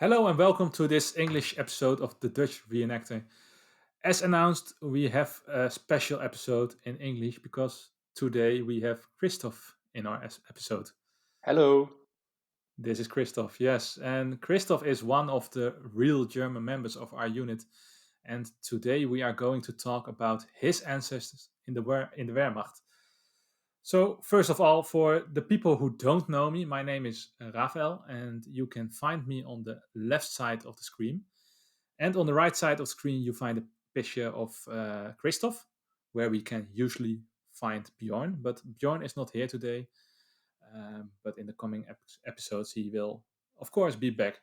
Hello and welcome to this English episode of the Dutch Reenactor. As announced, we have a special episode in English because today we have Christoph in our episode. Hello. This is Christoph, yes. And Christoph is one of the real German members of our unit. And today we are going to talk about his ancestors in the Wehrmacht. So, first of all, for the people who don't know me, my name is Rafael, and you can find me on the left side of the screen. And on the right side of the screen, you find a picture of Christoph, where we can usually find Bjorn. But Bjorn is not here today. But in the coming episodes, he will, of course, be back.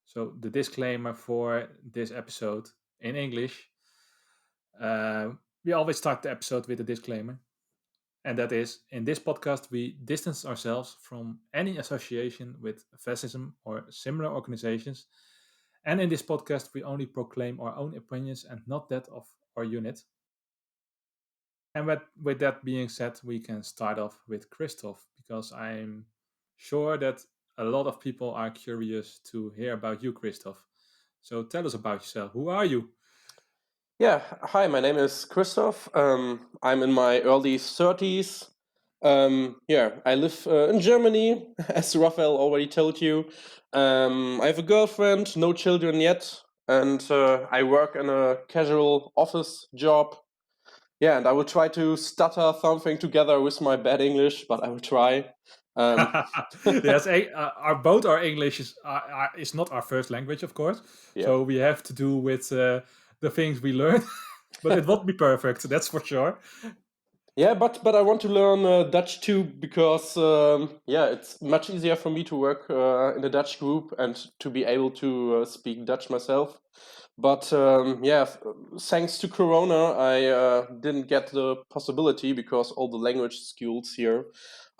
So, the disclaimer for this episode in English, we always start the episode with a disclaimer. And that is, in this podcast, we distance ourselves from any association with fascism or similar organizations. And in this podcast, we only proclaim our own opinions and not that of our unit. And with that being said, we can start off with Christoph, because I'm sure that a lot of people are curious to hear about you, Christoph. So tell us about yourself. Who are you? Yeah, hi, my name is Christoph. I'm in my early 30s. I live in Germany, as Raphael already told you. I have a girlfriend, no children yet, and I work in a casual office job. Yeah, and I will try to stutter something together with my bad English, but I will try. Um, Yes, our English is not our first language, of course. yeah. So we have to do with the things we learn, but it won't be perfect. That's for sure. Yeah, but I want to learn Dutch too because it's much easier for me to work in a Dutch group and to be able to speak Dutch myself. But thanks to Corona, I didn't get the possibility because all the language schools here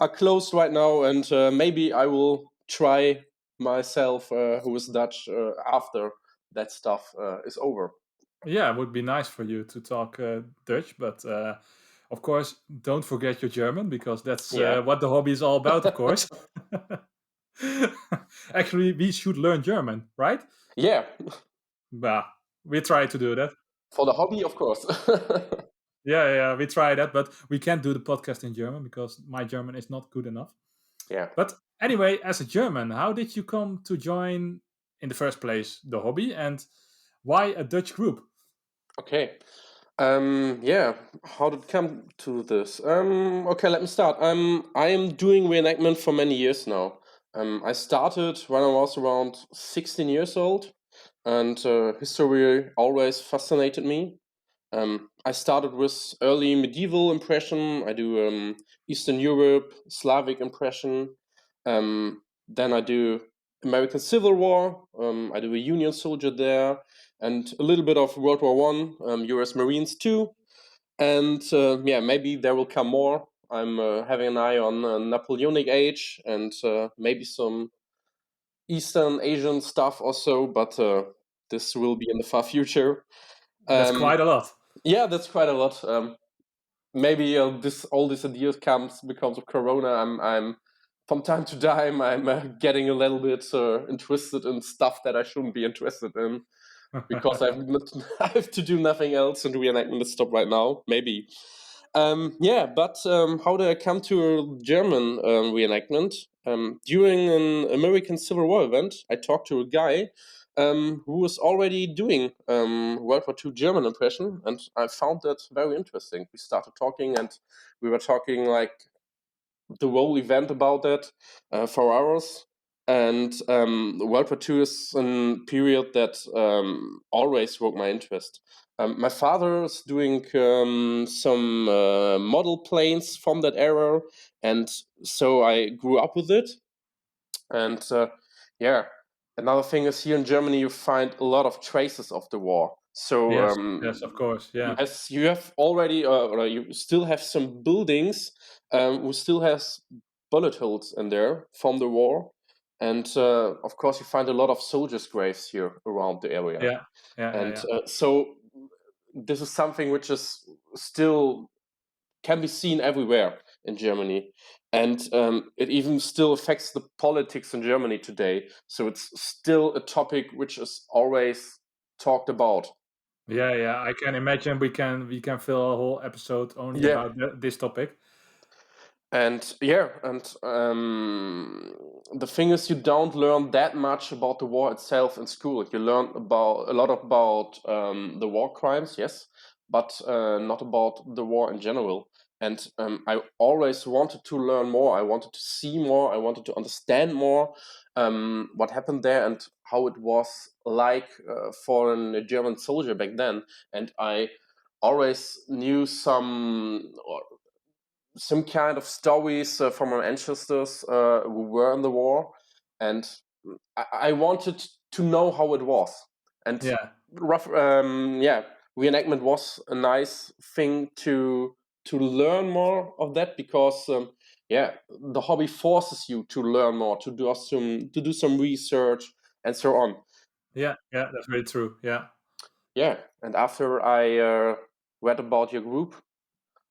are closed right now, and maybe I will try myself who is Dutch after that stuff is over. Yeah, it would be nice for you to talk Dutch, but of course, don't forget your German because that's Yeah. what the hobby is all about, of course. Actually, we should learn German, right? Yeah, Bah, we try to do that. for the hobby, of course. Yeah, we try that, but we can't do the podcast in German because my German is not good enough. Yeah. But anyway, as a German, how did you come to join in the first place the hobby, and why a Dutch group? Okay. How did it come to this? Okay, let me start. I am doing reenactment for many years now. I started when I was around 16 years old, and history always fascinated me. I started with early medieval impression. I do Eastern Europe, Slavic impression. Then I do American Civil War. I do a Union soldier there, and a little bit of World War One, U.S. Marines too. And maybe there will come more. I'm having an eye on Napoleonic Age and maybe some Eastern Asian stuff also, but this will be in the far future. That's Um, quite a lot. yeah, that's quite a lot. Maybe this all these ideas comes because of Corona. I'm from time to time I'm getting a little bit interested in stuff that I shouldn't be interested in because I have to do nothing else and reenactment is stop right now. Maybe. How did I come to a German reenactment? During an American Civil War event, I talked to a guy who was already doing World War II German impression, and I found that very interesting. We started talking, and we were talking like the whole event about that for hours. And World War II is a period that always woke my interest. My father is doing some model planes from that era, and so I grew up with it. And yeah, another thing is here in Germany, you find a lot of traces of the war. So Yes, of course, yeah. yes, you have already, or you still have some buildings who still has bullet holes in there from the war, and of course you find a lot of soldiers' graves here around the area, Yeah, and yeah. so this is something which is still can be seen everywhere in Germany. And it even still affects the politics in Germany today. So it's still a topic which is always talked about. Yeah, I can imagine we can fill a whole episode only Yeah. about this topic. And the thing is, you don't learn that much about the war itself in school. You learn about a lot about the war crimes, yes, but not about the war in general. And I always wanted to learn more. I wanted to see more. I wanted to understand more what happened there and how it was like for a German soldier back then. And I always knew some kind of stories from our ancestors who were in the war, and I wanted to know how it was. And Yeah, reenactment was a nice thing to learn more of that, because the hobby forces you to learn more, to do some research and so on. yeah, that's very true. Yeah. Yeah, and after I read about your group,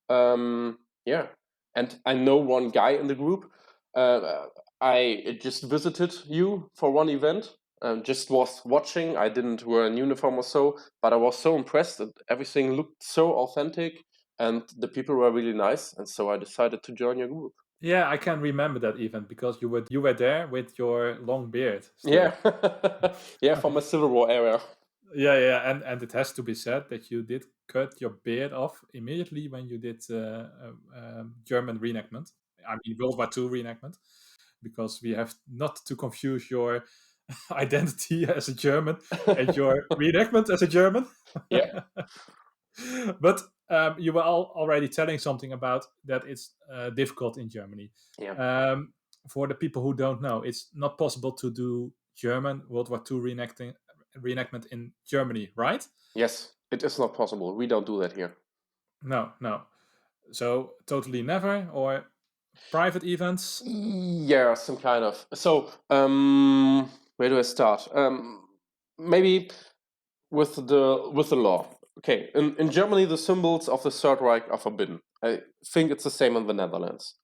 Um, yeah, and I know one guy in the group. I just visited you for one event. Just was watching. I didn't wear a uniform or so, but I was so impressed that everything looked so authentic, and the people were really nice. And so I decided to join your group. Yeah, I can remember that event because you were there with your long beard Yeah, still. yeah, from my Civil War era. Yeah, and it has to be said that you did cut your beard off immediately when you did German reenactment. I mean World War II reenactment, because we have not to confuse your identity as a German and your reenactment as a German. Yeah, But you were already telling something about that it's difficult in Germany. yeah. For the people who don't know, it's not possible to do German World War II reenactment in Germany, right? Yes, it is not possible. We don't do that here. No. So totally never, or private events? Yeah, some kind of. So, where do I start? Maybe with the law. Okay, in Germany, the symbols of the Third Reich are forbidden. I think it's the same in the Netherlands.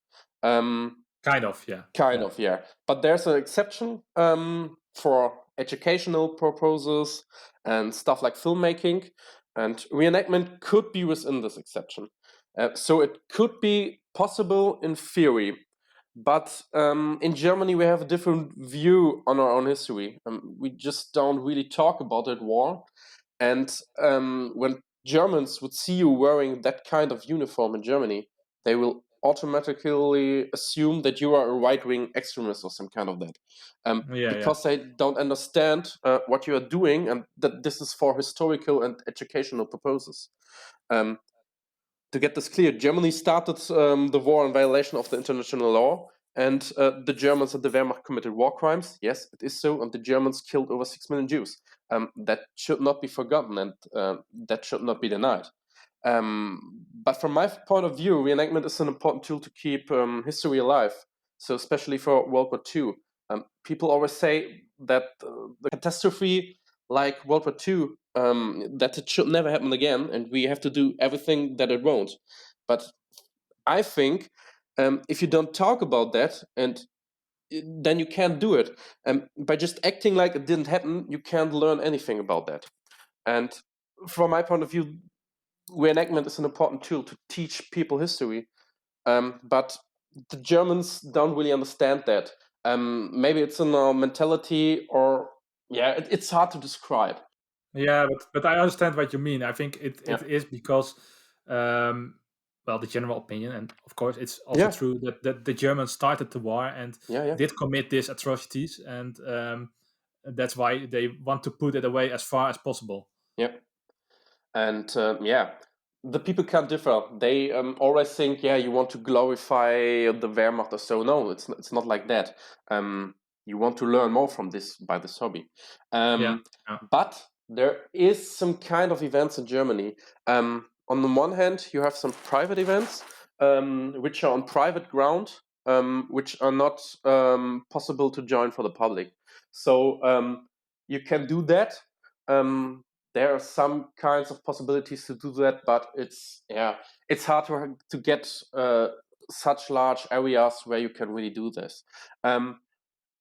Kind of, yeah. Kind of, yeah. But there's an exception for educational purposes and stuff like filmmaking, and reenactment could be within this exception. So it could be possible in theory, but in Germany we have a different view on our own history. We just don't really talk about that war, and when Germans would see you wearing that kind of uniform in Germany, they will automatically assume that you are a right-wing extremist or some kind of that, Yeah. because they don't understand what you are doing, and that this is for historical and educational purposes. Um, to get this clear, Germany started the war in violation of the international law, and the Germans and the Wehrmacht committed war crimes. Yes, it is so, and the Germans killed over 6 million Jews. That should not be forgotten, and that should not be denied. But from my point of view, reenactment is an important tool to keep history alive. So especially for World War II, people always say that the catastrophe like World War II, that it should never happen again, and we have to do everything that it won't. But I think if you don't talk about that, and then you can't do it. By just acting like it didn't happen, you can't learn anything about that. And from my point of view, reenactment is an important tool to teach people history. But the Germans don't really understand that. Maybe it's in our mentality, or it's hard to describe. Yeah, but I understand what you mean. I think it Yeah, is because, well, the general opinion, and of course, it's also yeah, true that the Germans started the war and yeah, yeah, did commit these atrocities, and that's why they want to put it away as far as possible. yeah. And the people can't differ. They always think, yeah, you want to glorify the Wehrmacht or so. No, it's not like that. You want to learn more from this by this hobby. Yeah, yeah, But there is some kind of events in Germany. On the one hand, you have some private events which are on private ground, which are not possible to join for the public. So you can do that. There are some kinds of possibilities to do that, but it's hard to get such large areas where you can really do this.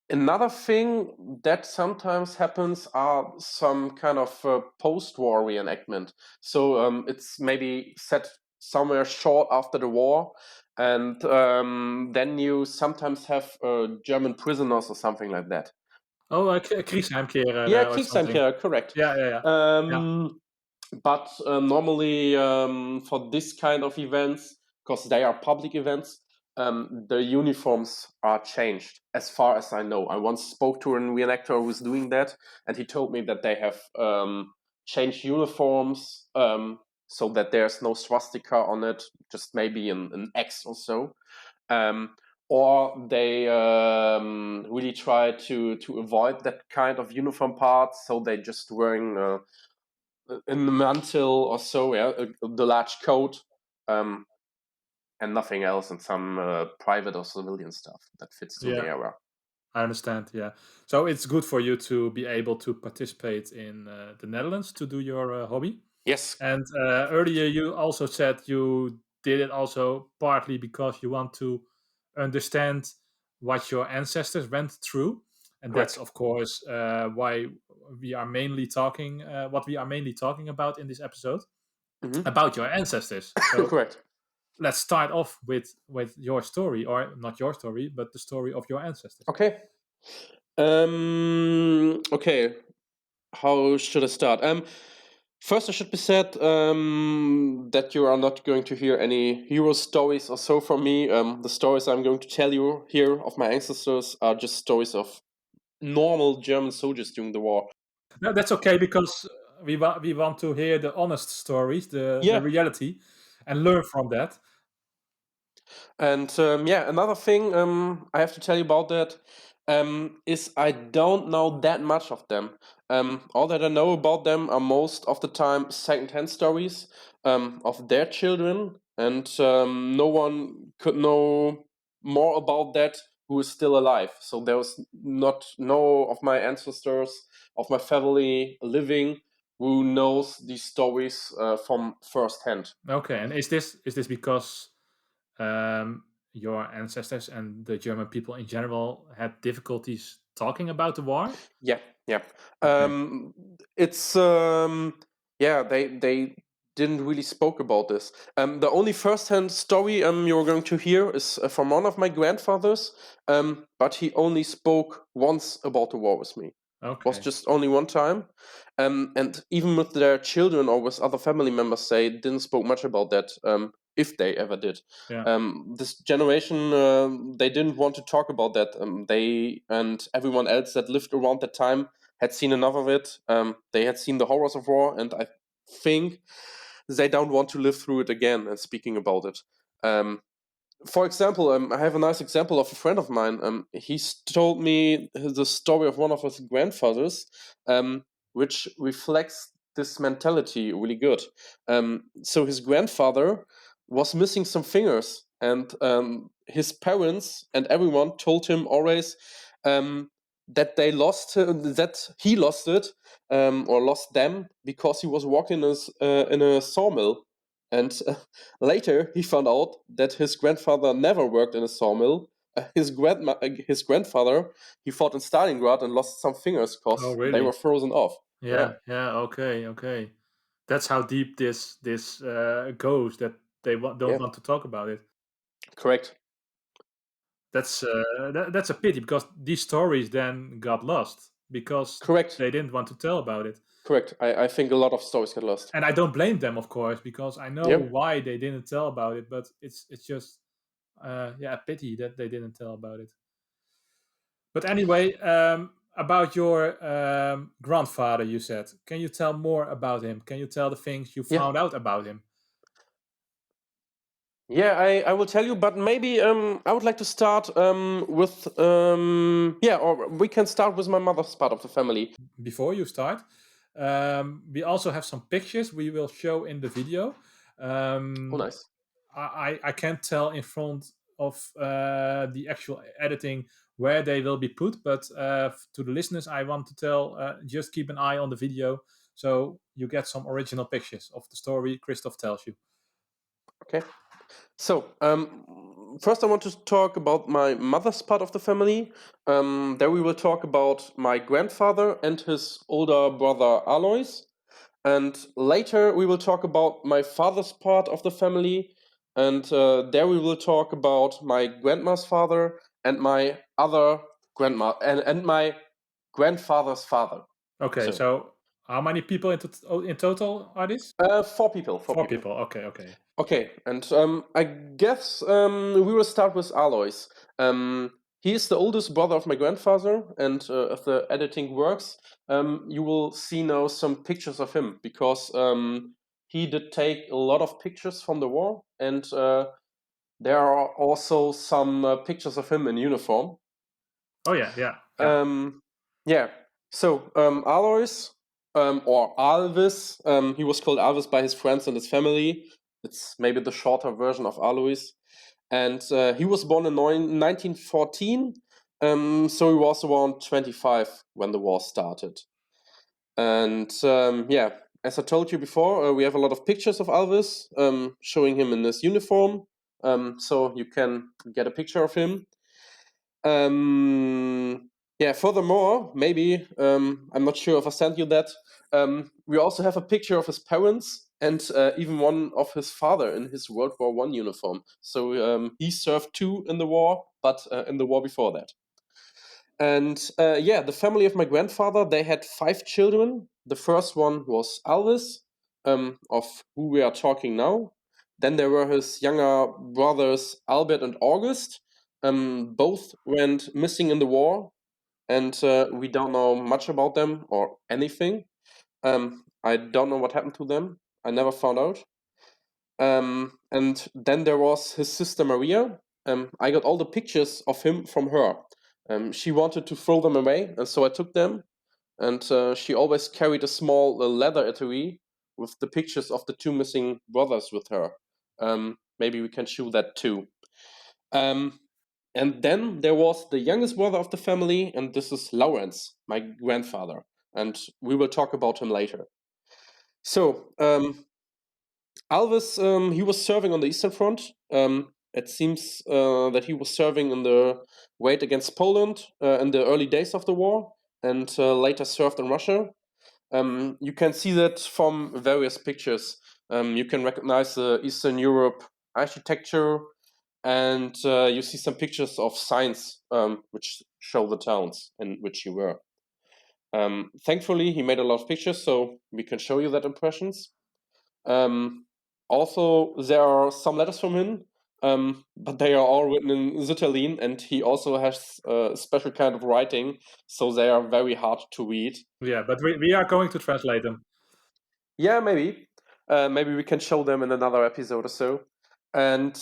Another thing that sometimes happens are some kind of post-war reenactment. So it's maybe set somewhere short after the war, and then you sometimes have German prisoners or something like that. Oh, Kriegsheimkehrer Yeah, or something. Kriegsheimkehrer, correct. Yeah. But normally for this kind of events, because they are public events, the uniforms are changed, as far as I know. I once spoke to a reenactor who was doing that, and he told me that they have changed uniforms so that there's no swastika on it, just maybe an X or so. Or they really try to avoid that kind of uniform parts, so they're just wearing in the mantle or so, the large coat, and nothing else, and some private or civilian stuff that fits to the era. I understand. Yeah, so it's good for you to be able to participate in the Netherlands to do your hobby. Yes, And earlier you also said you did it also partly because you want to understand what your ancestors went through, and that's correct. of course why we are mainly talking what we are mainly talking about in this episode Hmm. about your ancestors. So Correct. let's start off with your story, or not your story, but the story of your ancestors. Okay. Okay. How should I start? First, I should be said that you are not going to hear any hero stories or so from me. The stories I'm going to tell you here of my ancestors are just stories of normal German soldiers during the war. No, that's okay, because we want to hear the honest stories, the Yeah, reality, and learn from that. and another thing I have to tell you about that is I don't know that much of them. All that I know about them are most of the time second-hand stories of their children, and no one could know more about that who is still alive. So there was not no of my ancestors, of my family living, who knows these stories from first hand. Okay, and is this because your ancestors and the German people in general had difficulties talking about the war? Yeah, yeah. Okay. It's they didn't really spoke about this. The only first-hand story you're going to hear is from one of my grandfathers. But he only spoke once about the war with me. Was Okay. just only one time. And even with their children or with other family members, they didn't spoke much about that. If they ever did. Yeah. This generation, they didn't want to talk about that. They and everyone else that lived around that time had seen enough of it. They had seen the horrors of war, and I think they don't want to live through it again and speaking about it. For example, I have a nice example of a friend of mine. He's told me the story of one of his grandfathers, which reflects this mentality really good. So his grandfather was missing some fingers, and his parents and everyone told him always that that he lost it or lost them because he was working in a sawmill. And later, he found out that his grandfather never worked in a sawmill. His grandfather, he fought in Stalingrad and lost some fingers Oh, because they were really? frozen off. Yeah, Yeah. Okay. That's how deep this goes, that they don't yeah, want to talk about it. correct, That's a pity, because these stories then got lost because correct, they didn't want to tell about it. correct. I think a lot of stories get lost. And I don't blame them, of course, because I know Yeah, why they didn't tell about it. But it's just a pity that they didn't tell about it. But anyway, about your grandfather, you said. Can you tell more about him? Can you tell the things you yeah, found out about him yeah. I will tell you, but maybe I would like to start with or we can start with my mother's part of the family. before you start? We also have some pictures we will show in the video. Oh, Um, nice. I can't tell in front of the actual editing where they will be put, but to the listeners, I want to tell, just keep an eye on the video so you get some original pictures of the story Christoph tells you. Okay. So, first I want to talk about my mother's part of the family. There we will talk about my grandfather and his older brother Aloys. And later we will talk about my father's part of the family. And there we will talk about my grandma's father and my other grandma and my grandfather's father. Okay, so how many people in total are these? 4 people. 4 Four people. people. Okay. Okay, and I guess we will start with Aloys. He is the oldest brother of my grandfather, and if the editing works, you will see now some pictures of him because he did take a lot of pictures from the war, and there are also some pictures of him in uniform. Oh yeah. Yeah. So Aloys or Alvis, he was called Alvis by his friends and his family. It's maybe the shorter version of Aloys. And he was born in 1914, so he was around 25 when the war started. And yeah, as I told you before, we have a lot of pictures of Alvis showing him in this uniform, so you can get a picture of him. Yeah, furthermore, maybe, I'm not sure if I sent you that, we also have a picture of his parents and even one of his father in his World War I uniform. So he served too in the war, but in the war before that. And yeah, the family of my grandfather, they had 5 children. The first one was Alvis, of who we are talking now. Then there were his younger brothers, Albert and August. Both went missing in the war, and we don't know much about them or anything. I don't know what happened to them. I never found out. And then there was his sister Maria. I got all the pictures of him from her. She wanted to throw them away, and so I took them. And she always carried a small leather etui with the pictures of the 2 missing brothers with her. Maybe we can show that too. And then there was the youngest brother of the family, and this is Laurenz, my grandfather. And we will talk about him later. So, Alvis, he was serving on the Eastern Front. It seems that he was serving in the raid against Poland in the early days of the war, and later served in Russia. You can see that from various pictures. You can recognize the Eastern Europe architecture, and you see some pictures of signs which show the towns in which you were. Thankfully, he made a lot of pictures, so we can show you that impressions. Also, there are some letters from him, but they are all written in Zitterline, and he also has a special kind of writing, so they are very hard to read. Yeah, but we are going to translate them. Yeah, maybe. Maybe we can show them in another episode or so. And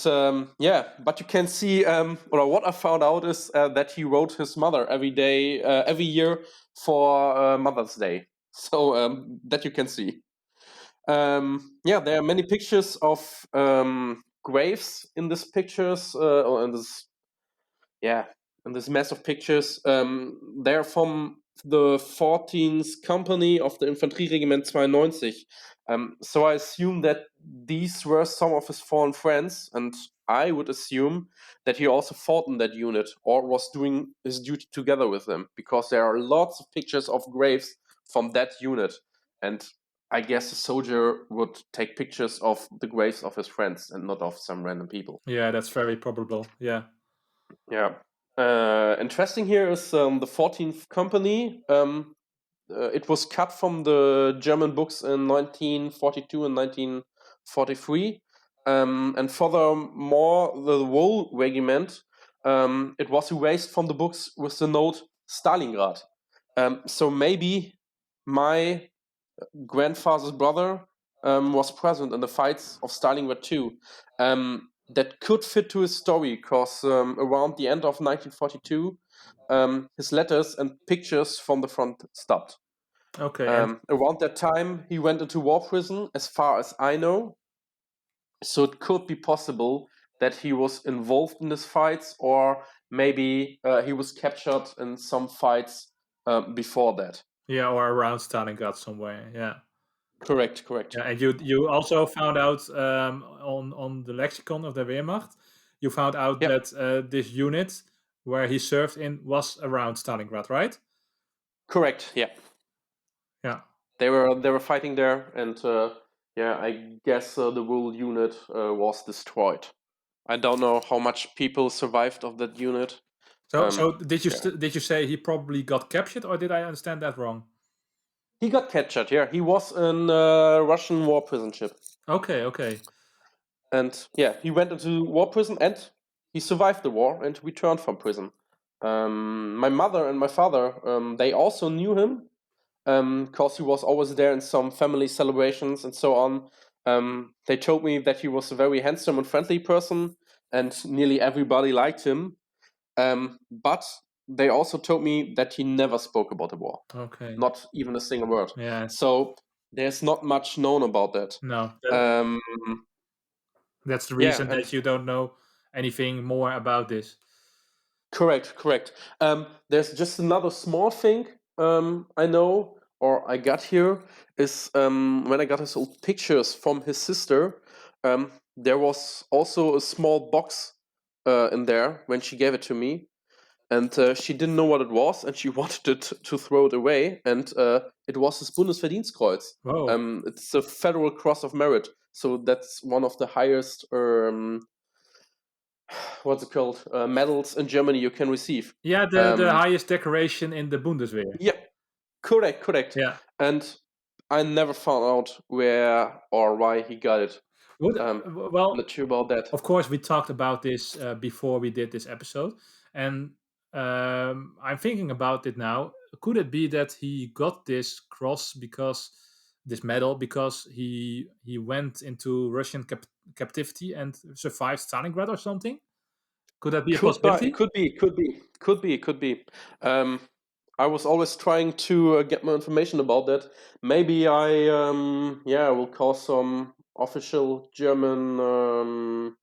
yeah, but you can see, or what I found out is that he wrote his mother every day, every year for Mother's Day. So that you can see. Yeah, there are many pictures of graves in these pictures, or in this, yeah, in this mess of pictures. They're from the 14th Company of the Infanterieregiment 92. So I assume that these were some of his fallen friends, and I would assume that he also fought in that unit or was doing his duty together with them, because there are lots of pictures of graves from that unit. And I guess a soldier would take pictures of the graves of his friends and not of some random people. Yeah, that's very probable. Yeah. Yeah. Interesting here is the 14th Company. It was cut from the German books in 1942 and 1943. And furthermore, the whole regiment, it was erased from the books with the note Stalingrad. So maybe my grandfather's brother was present in the fights of Stalingrad too. That could fit to his story, because around the end of 1942, his letters and pictures from the front stopped. Okay. And Around that time, he went into war prison, as far as I know. So it could be possible that he was involved in these fights, or maybe he was captured in some fights before that. yeah, or around Stalingrad somewhere. Yeah. Correct. Yeah, and you also found out on the lexicon of the Wehrmacht, you found out Yeah. that this unit where he served in was around Stalingrad, right? Correct. Yeah. Yeah. They were fighting there, and I guess the whole unit was destroyed. I don't know how much people survived of that unit. So did you Yeah. did you say he probably got captured, or did I understand that wrong? He got captured. Yeah, he was in Russian war prison ship, Okay. and yeah, he went into war prison, and he survived the war and returned from prison. My mother and my father, they also knew him, because he was always there in some family celebrations and so on. They told me that he was a very handsome and friendly person, and nearly everybody liked him. But they also told me that he never spoke about the war, Okay. not even a single word. Yeah. So there's not much known about that. No, Um, that's the yeah, reason and that you don't know anything more about this. correct. There's just another small thing I know or I got here is when I got his old pictures from his sister. There was also a small box in there when she gave it to me, and she didn't know what it was, and she wanted it to throw it away. And it was his Bundesverdienstkreuz. Whoa. It's a Federal Cross of Merit, so that's one of the highest what's it called medals in Germany you can receive. Yeah, the highest decoration in the Bundeswehr. Yeah, correct. Yeah. And I never found out where or why he got it. Would, well, Not sure about that. of course, we talked about this before we did this episode, and I'm thinking about it now. Could it be that he got this cross because this medal because he went into Russian captivity and survived Stalingrad or something? Could that be a possibility? Could be. I was always trying to get more information about that. Maybe I will call some official German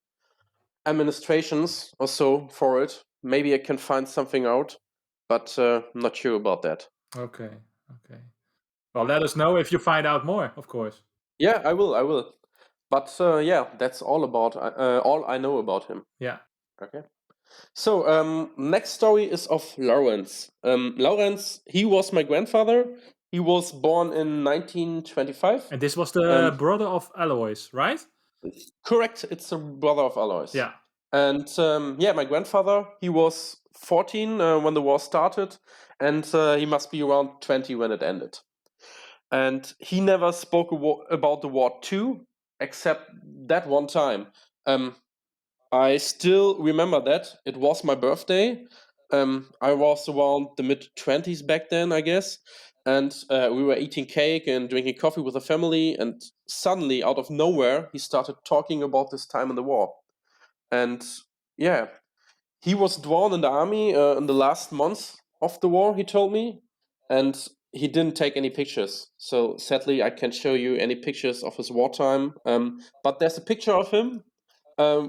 administrations or so for it. Maybe I can find something out, but not sure about that. Okay. Well, let us know if you find out more, of course. Yeah, I will. But that's all I know about him. Yeah. Okay. So next story is of Laurenz. Laurenz, he was my grandfather. He was born in 1925. And this was the brother of Aloys, right? Correct, it's a brother of Aloys. Yeah. And my grandfather, he was 14 when the war started, and he must be around 20 when it ended. And he never spoke about the war too, except that one time. I still remember that. It was my birthday. I was around the mid-20s back then, I guess. And we were eating cake and drinking coffee with the family. And suddenly, out of nowhere, he started talking about this time in the war. And yeah, he was drawn in the army in the last months of the war, he told me. And he didn't take any pictures. So sadly, I can't show you any pictures of his wartime. But there's a picture of him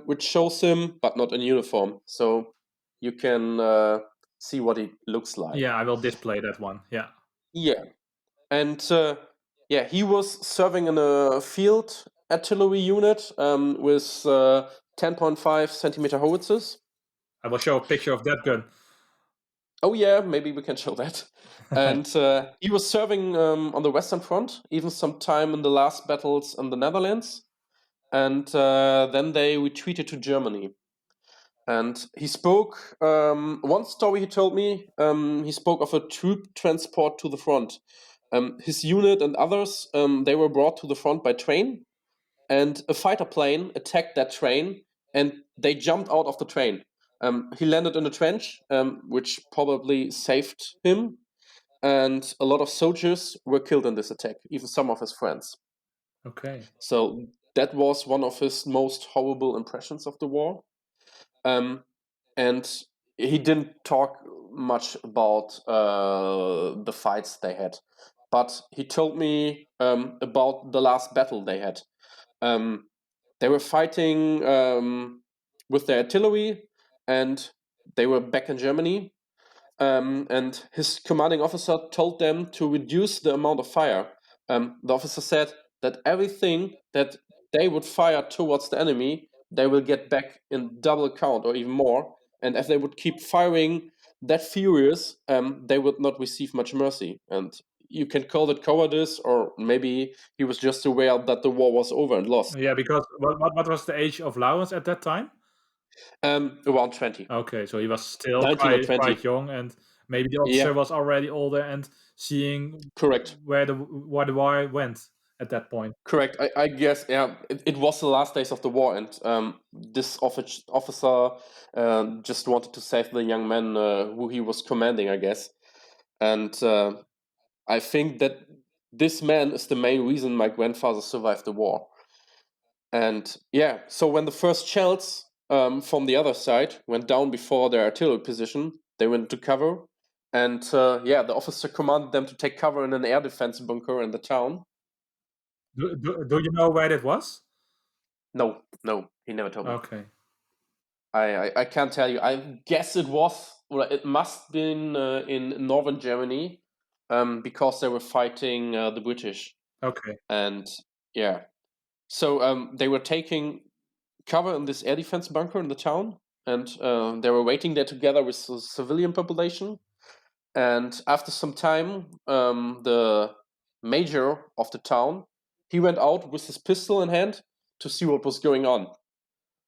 which shows him, but not in uniform. So you can see what he looks like. Yeah, I will display that one. Yeah. Yeah. And he was serving in a field artillery unit with 10.5 centimeter howitzers. I will show a picture of that gun. Oh yeah, maybe we can show that. And he was serving on the Western Front, even some time in the last battles in the Netherlands. And then they retreated to Germany. And he spoke, one story he told me, he spoke of a troop transport to the front. His unit and others, they were brought to the front by train, and a fighter plane attacked that train, and they jumped out of the train. He landed in a trench, which probably saved him, and a lot of soldiers were killed in this attack, even some of his friends. Okay. So that was one of his most horrible impressions of the war. And he didn't talk much about the fights they had, but he told me about the last battle they had. They were fighting with their artillery, and they were back in Germany. And his commanding officer told them to reduce the amount of fire. The officer said, that everything that they would fire towards the enemy, they will get back in double count or even more. And if they would keep firing that furious, they would not receive much mercy. And you can call it cowardice, or maybe he was just aware that the war was over and lost. Yeah, because what was the age of Laurenz at that time? Around 20. Okay, so he was still 19 or 20. quite young, and maybe the Yeah, officer was already older and seeing correct. where the war went at that point. Correct. I guess, yeah, it was the last days of the war, and this officer just wanted to save the young man who he was commanding, I guess. And I think that this man is the main reason my grandfather survived the war. And yeah, so when the first shells from the other side went down before their artillery position, they went to cover. And yeah, the officer commanded them to take cover in an air defense bunker in the town. Do you know where that was? No, he never told me. Okay. I can't tell you. I guess it must been in northern Germany, because they were fighting the British. Okay. And yeah, so they were taking cover in this air defense bunker in the town, and they were waiting there together with the civilian population. And after some time, the major of the town, he went out with his pistol in hand to see what was going on.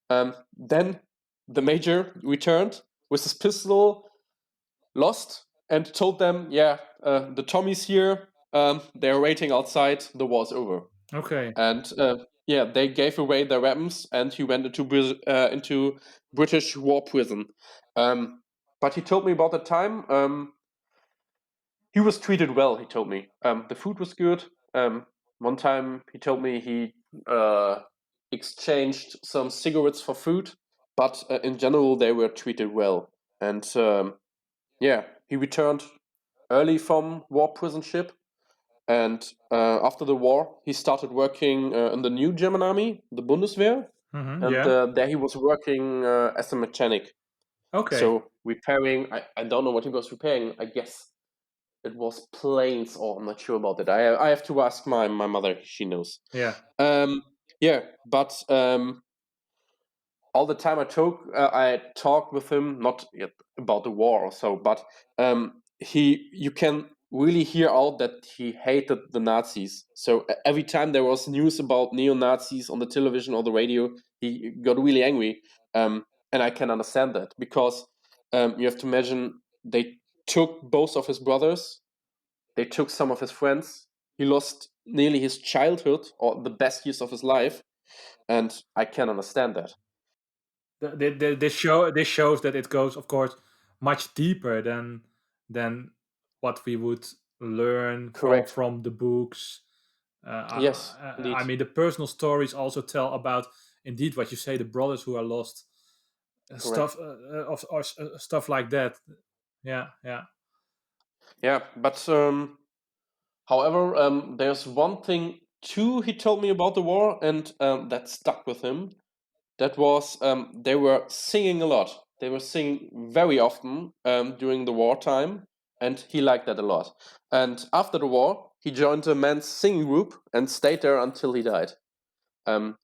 Then the major returned with his pistol lost and told them, yeah, the Tommies here, they're waiting outside, the war's over. Okay. And yeah, they gave away their weapons, and he went into British war prison. But he told me about the time. He was treated well, he told me. The food was good. One time he told me he exchanged some cigarettes for food, but in general they were treated well. And yeah, he returned early from war prison ship, and after the war he started working in the new German army, the Bundeswehr, and yeah. there he was working as a mechanic. Okay. So repairing, I don't know what he was repairing. I guess it was planes, or I'm not sure about it. I have to ask my mother. She knows. Yeah. Yeah, but all the time I talked with him, not yet about the war or so, but you can really hear out that he hated the Nazis. So every time there was news about neo-Nazis on the television or the radio, he got really angry. And I can understand that, because you have to imagine they took both of his brothers, they took some of his friends. He lost nearly his childhood or the best years of his life, and I can understand that. This shows that it goes, of course, much deeper than what we would learn Correct. from the books. Yes, I mean, the personal stories also tell about, indeed, what you say, the brothers who are lost, stuff stuff like that. Yeah. Yeah, but however, there's one thing too he told me about the war, and that stuck with him. That was they were singing a lot. They were singing very often during the wartime, and he liked that a lot. And after the war, he joined a men's singing group and stayed there until he died.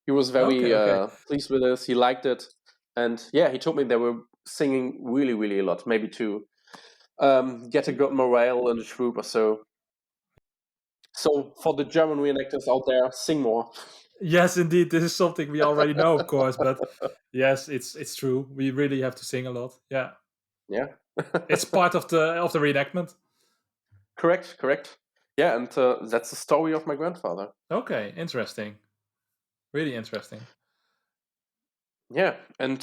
He was very Okay. pleased with this. He liked it, and yeah, he told me they were singing really, really a lot, maybe to get a good morale in the troop or so. So for the German reenactors out there, sing more. Yes, indeed. This is something we already know, of course, but yes, it's true. We really have to sing a lot. Yeah. Yeah. It's part of the reenactment. Correct. Yeah, and that's the story of my grandfather. Okay, interesting. Really interesting. Yeah, and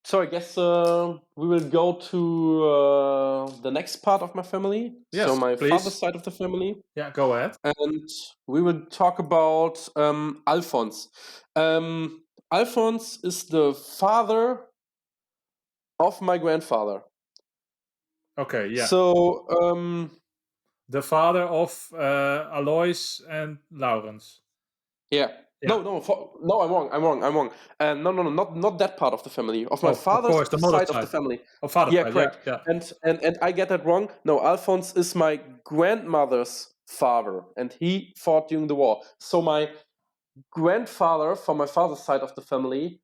so I guess we will go to the next part of my family. Yes, so my please. father's side of the family. Yeah, go ahead. And we will talk about Alfons. Alfons is the father of my grandfather. Okay, yeah. So the father of Aloys and Laurenz. Yeah. Yeah. No, I'm wrong. No, not that part of the family. Of my father's of course, the side of the family. Oh, father's Yeah, side, correct. yeah. And I get that wrong. No, Alfons is my grandmother's father, and he fought during the war. So my grandfather, from my father's side of the family,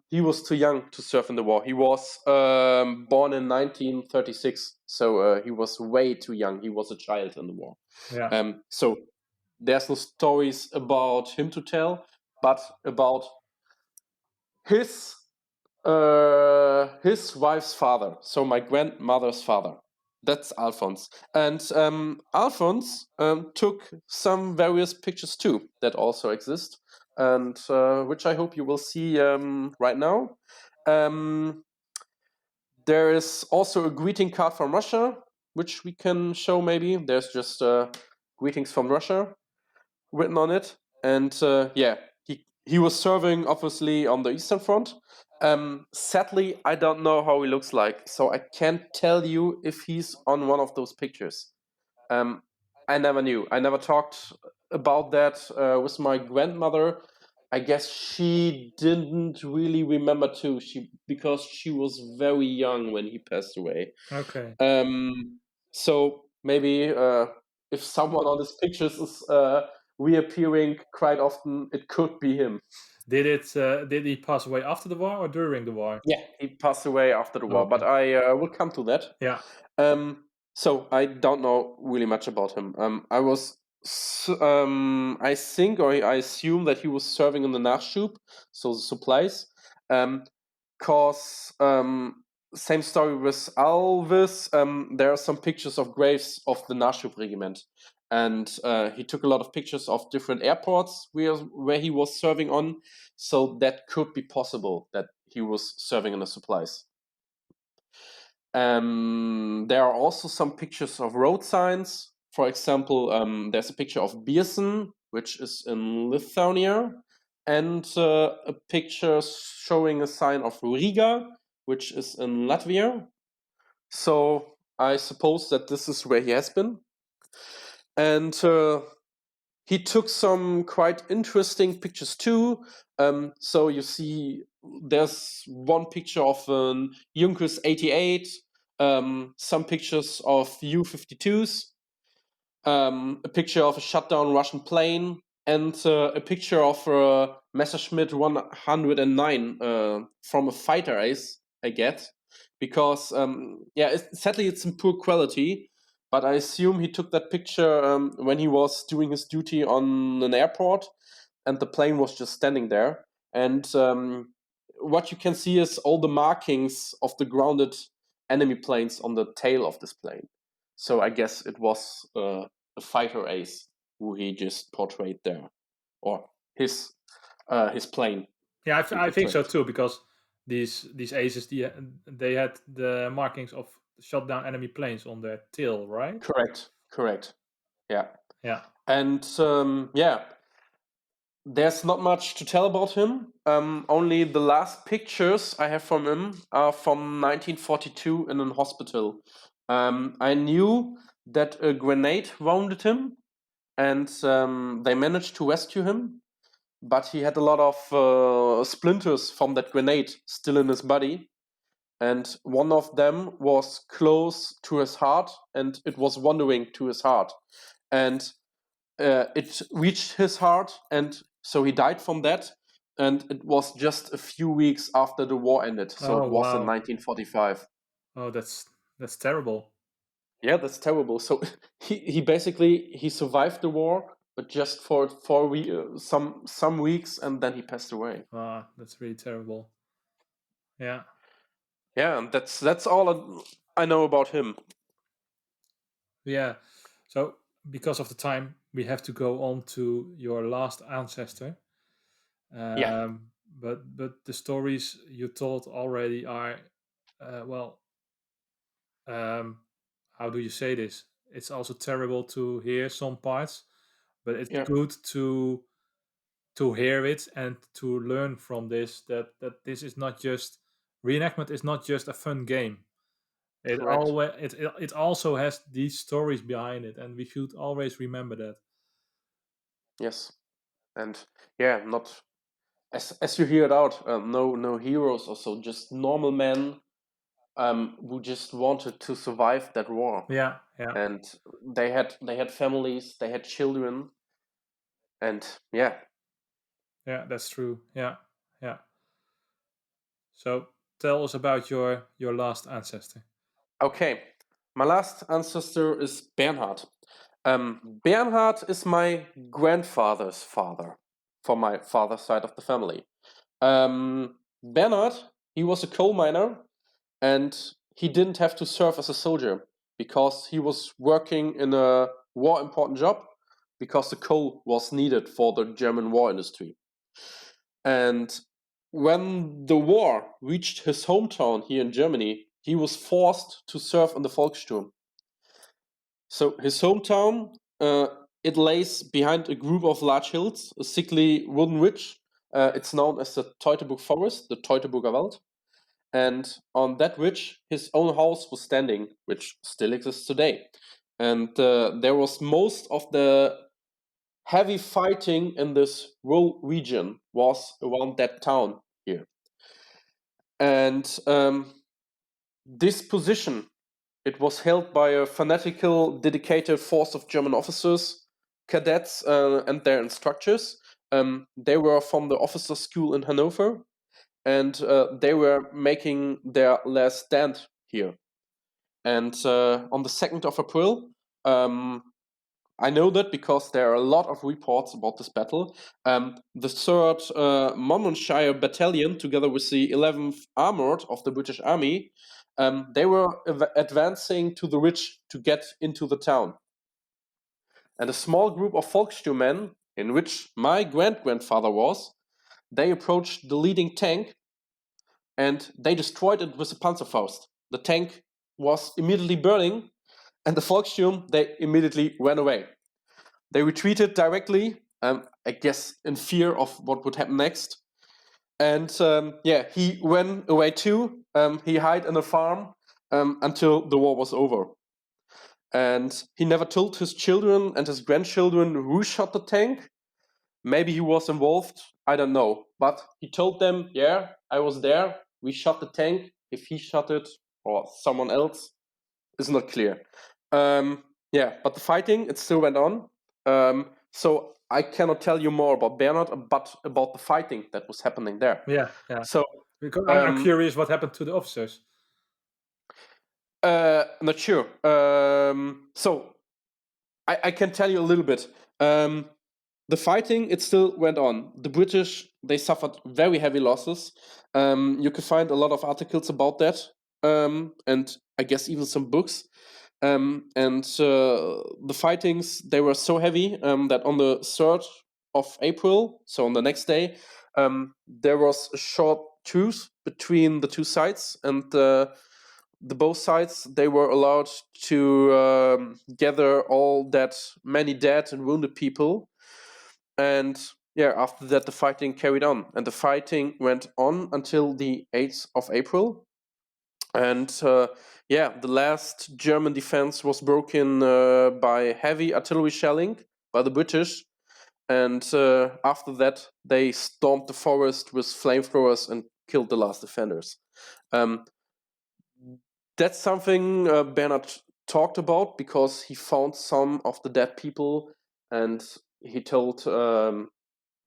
he was too young to serve in the war. He was born in 1936, so he was way too young. He was a child in the war. Yeah. So there's no stories about him to tell, but about his wife's father, so my grandmother's father. That's Alfons. And Alfons took some various pictures too that also exist, and which I hope you will see right now. There is also a greeting card from Russia, which we can show maybe. There's just greetings from Russia written on it. And he was serving obviously on the Eastern Front. Sadly, I don't know how he looks like, so I can't tell you if he's on one of those pictures. I never knew. I never talked about that with my grandmother. I guess she didn't really remember too. Because she was very young when he passed away. Okay. So maybe if someone on these pictures is reappearing quite often, it could be him. Did he pass away after the war or during the war? Yeah, he passed away after the war, but Okay. I will come to that. Yeah. So I don't know really much about him. I think, or I assume that he was serving in the Nachschub, so the supplies. Cause same story with Alvis. There are some pictures of graves of the Nachschub regiment, and he took a lot of pictures of different airports where he was serving on. So that could be possible that he was serving in the supplies. There are also some pictures of road signs. For example, there's a picture of Biersen, which is in Lithuania, and a picture showing a sign of Riga, which is in Latvia. So I suppose that this is where he has been. And he took some quite interesting pictures too. So you see, there's one picture of an Junkers 88, some pictures of U-52s, a picture of a shut down Russian plane, and a picture of a Messerschmitt 109 from a fighter ace, I get. Because, sadly, it's in poor quality, but I assume he took that picture when he was doing his duty on an airport, and the plane was just standing there. And what you can see is all the markings of the grounded enemy planes on the tail of this plane. So I guess it was a fighter ace who he just portrayed there, or his plane. Yeah, he I think so portrayed. too, because these aces, they had the markings of shot down enemy planes on their tail, right? Correct. Yeah. Yeah. And there's not much to tell about him. Only the last pictures I have from him are from 1942 in a hospital. I knew that a grenade wounded him, and they managed to rescue him, but he had a lot of splinters from that grenade still in his body, and one of them was close to his heart, and it was wandering to his heart, and it reached his heart, and so he died from that. And it was just a few weeks after the war ended, so Oh it was in wow. 1945. Oh, that's terrible. Yeah, that's terrible. So he basically he survived the war, but just for 4 weeks, some weeks, and then he passed away. Ah, that's really terrible. Yeah. Yeah, and that's all I know about him. Yeah. So because of the time, we have to go on to your last ancestor. Yeah, But the stories you told already are, well, how do you say this? It's also terrible to hear some parts, but it's yeah, good to hear it and to learn from this, that this is not just reenactment is not just a fun game. It correct. always it also has these stories behind it, and we should always remember that. Yes, and yeah, not as you hear it out. No heroes or so, just normal men who just wanted to survive that war. Yeah, yeah, And they had families, they had children, and yeah. yeah. That's true. Yeah, yeah. So tell us about your last ancestor. Okay, my last ancestor is Bernhard. Bernhard is my grandfather's father, from my father's side of the family. Bernhard, he was a coal miner, and he didn't have to serve as a soldier because he was working in a war important job because the coal was needed for the German war industry. And when the war reached his hometown here in Germany, he was forced to serve in the Volkssturm. So his hometown, it lays behind a group of large hills, a sickly wooden ridge. It's known as the Teutoburg Forest, the Teutoburger Wald. And on that ridge, his own house was standing, which still exists today. And there was most of the heavy fighting in this rural region was around that town here. And this position, it was held by a fanatical, dedicated force of German officers, cadets, and their instructors. They were from the officer school in Hanover, and they were making their last stand here. And on the 2nd of April, I know that because there are a lot of reports about this battle. The 3rd Monmouthshire Battalion, together with the 11th Armoured of the British Army, they were advancing to the ridge to get into the town. And a small group of Volkssturmmen, in which my grandfather was, they approached the leading tank and they destroyed it with a Panzerfaust. The tank was immediately burning, and the Volkssturm, they immediately ran away. They retreated directly, I guess in fear of what would happen next. And he ran away too. He hid in a farm until the war was over. And he never told his children and his grandchildren who shot the tank. Maybe he was involved, I don't know. But he told them, yeah, I was there. We shot the tank. If he shot it or someone else is not clear. But the fighting, it still went on. So I cannot tell you more about Bernhard, but about the fighting that was happening there. Yeah, yeah. So because I'm curious what happened to the officers. Not sure. So I can tell you a little bit. The fighting, it still went on. The British, they suffered very heavy losses. You can find a lot of articles about that, and I guess even some books. The fightings, they were so heavy that on the 3rd of April, so on the next day, there was a short truce between the two sides, and the both sides, they were allowed to gather all that many dead and wounded people. And after that, the fighting carried on, and the fighting went on until the 8th of April. And the last German defense was broken by heavy artillery shelling by the British. And after that, they stormed the forest with flamethrowers and killed the last defenders. That's something Bernhard talked about because he found some of the dead people, and he told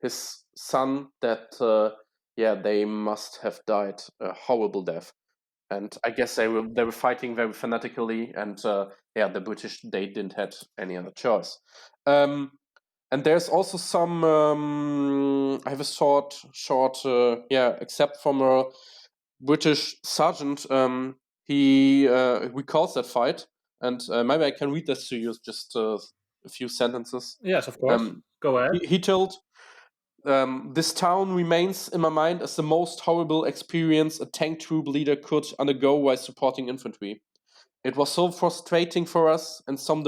his son that they must have died a horrible death. And I guess they were fighting very fanatically, and the British, they didn't have any other choice. And there's also some I have a short except from a British sergeant. He recalls that fight, and maybe I can read this to you, just a few sentences. Yes, of course. Go ahead. He told, this town remains in my mind as the most horrible experience a tank troop leader could undergo while supporting infantry. It was so frustrating for us and so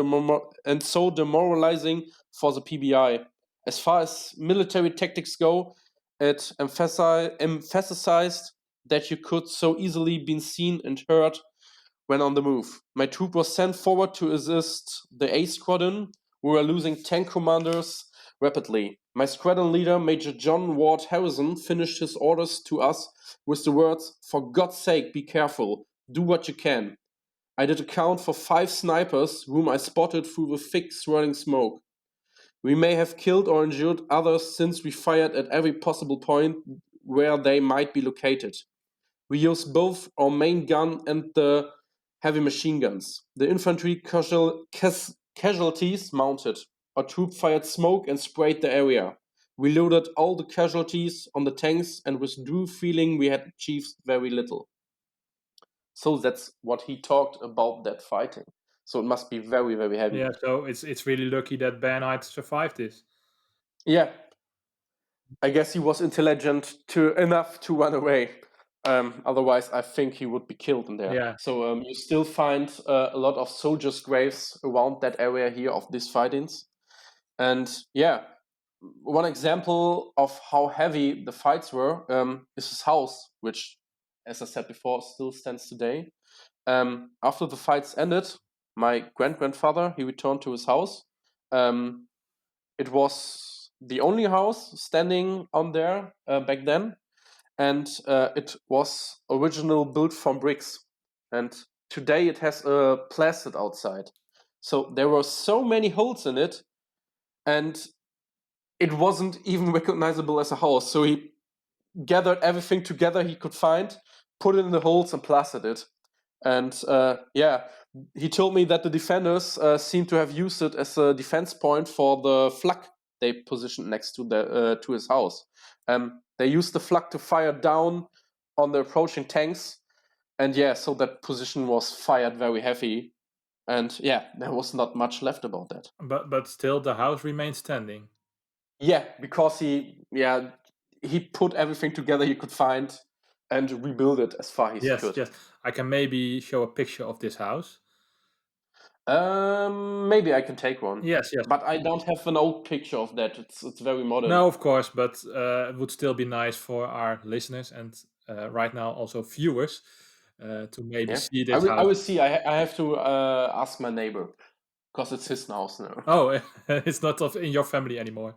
demoralizing for the PBI. As far as military tactics go, it emphasized that you could so easily be seen and heard when on the move. My troop was sent forward to assist the A Squadron, who were losing tank commanders rapidly. My squadron leader, Major John Ward Harrison, finished his orders to us with the words, "For God's sake, be careful. Do what you can. I did account for 5 snipers whom I spotted through the thick swirling smoke. We may have killed or injured others since we fired at every possible point where they might be located. We used both our main gun and the heavy machine guns. The infantry casualties mounted. Our troop fired smoke and sprayed the area. We loaded all the casualties on the tanks and withdrew, feeling we had achieved very little. So that's what he talked about that fighting. So it must be very, very heavy. Yeah, so it's really lucky that Bernhard survived this. Yeah, I guess he was intelligent enough to run away. Otherwise, I think he would be killed in there. Yeah. So you still find a lot of soldiers' graves around that area here of these fightings. And yeah, one example of how heavy the fights were is his house, which, as I said before, still stands today. After the fights ended, my grandfather, he returned to his house. It was the only house standing on there back then, and it was original built from bricks. And today it has a plastered outside. So there were so many holes in it, and it wasn't even recognizable as a house. So he gathered everything together he could find, put it in the holes, and plastered it. And yeah, he told me that the defenders seem to have used it as a defense point for the flak they positioned next to to his house. They used the flak to fire down on the approaching tanks, and yeah, so that position was fired very heavy. And yeah, there was not much left about that. But still the house remains standing. Yeah, because he put everything together he could find and rebuild it as far as he Yes, could. yes. I can maybe show a picture of this house. Maybe I can take one, Yes, yes. but I don't have an old picture of that. It's very modern. No, of course, but it would still be nice for our listeners and right now also viewers to maybe Yeah, see I this will. I house. will see. I have to ask my neighbor because it's his house now. Oh, it's not in your family anymore.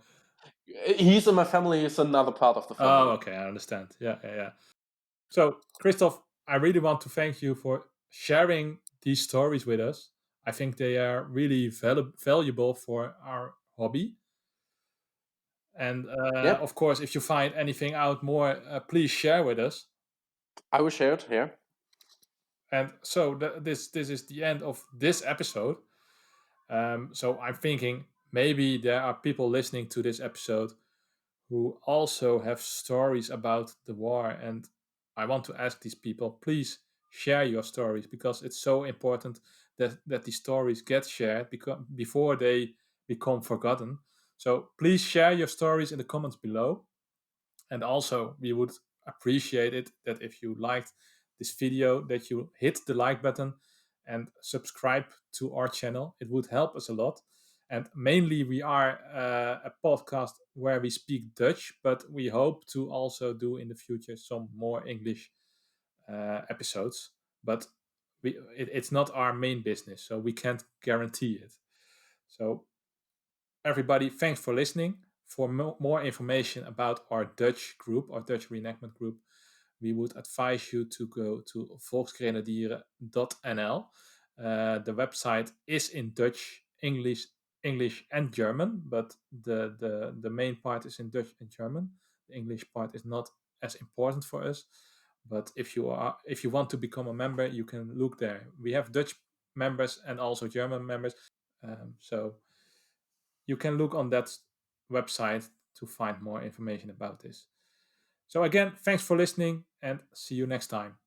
He's in my family. He's another part of the Oh, family. okay, I understand. Yeah, yeah, yeah. So, Christoph, I really want to thank you for sharing these stories with us. I think they are really valuable for our hobby. And Yeah, of course, if you find anything out more, please share with us. I will share it. Yeah, And so this is the end of this episode. So I'm thinking maybe there are people listening to this episode who also have stories about the war, and I want to ask these people, please share your stories because it's so important that these stories get shared because before they become forgotten. So please share your stories in the comments below. And also, we would appreciate it that if you liked this video, that you hit the like button and subscribe to our channel. It would help us a lot. And mainly, we are a podcast where we speak Dutch, but we hope to also do in the future some more English episodes. But it's not our main business, so we can't guarantee it. So everybody, thanks for listening. For more information about our Dutch group, our Dutch reenactment group, we would advise you to go to volksgrenadiere.nl. The website is in Dutch, English, and German, but the main part is in Dutch and German. The English part is not as important for us. But if you want to become a member, you can look there. We have Dutch members and also German members. So you can look on that website to find more information about this. So, again, thanks for listening and see you next time.